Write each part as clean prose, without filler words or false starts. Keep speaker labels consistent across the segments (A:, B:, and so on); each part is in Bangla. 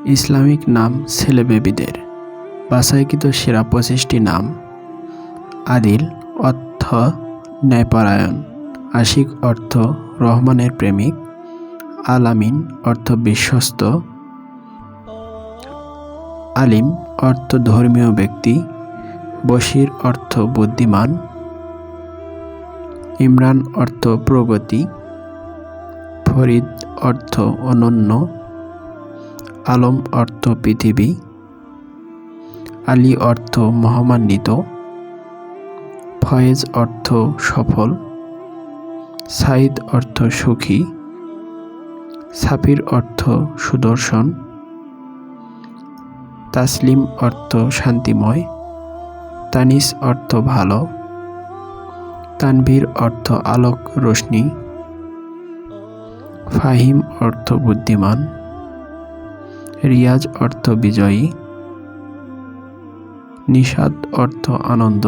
A: ইসলামিক নাম ছেলে বেবিদের। বাছাইকৃত সেরা 25টি নাম। আদিল অর্থ ন্যায়পরায়ণ, আশিক অর্থ রহমানের প্রেমিক, আল আমিন অর্থ বিশ্বস্ত, আলিম অর্থ ধর্মীয় ব্যক্তি, বশির অর্থ বুদ্ধিমান, ইমরান অর্থ প্রগতি, ফরিদ অর্থ অনন্য, আলম অর্থ পৃথিবী, আলী অর্থ মহামান্বিত, ফয়েজ অর্থ সফল, সাইদ অর্থ সুখী, সাফির অর্থ সুদর্শন, তাসলিম অর্থ শান্তিময়, তানিস অর্থ ভালো, তানভীর অর্থ আলোক রোশনি, ফাহিম অর্থ বুদ্ধিমান, রিয়াজ অর্থ বিজয়ী, নিশাদ অর্থ আনন্দ,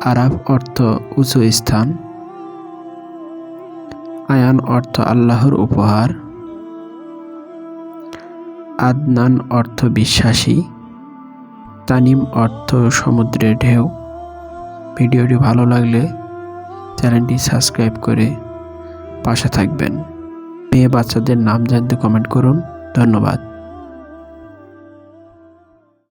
A: আরাফ অর্থ উঁচু স্থান, আয়ান অর্থ আল্লাহর উপহার, আদনান অর্থ বিশ্বাসী, তানিম অর্থ সমুদ্রের ঢেউ। ভিডিওটি ভালো লাগলে চ্যানেলটি সাবস্ক্রাইব করে পাশে থাকবেন। মেয়ে বাচ্চাদের নাম জানতে কমেন্ট করুন। ধন্যবাদ।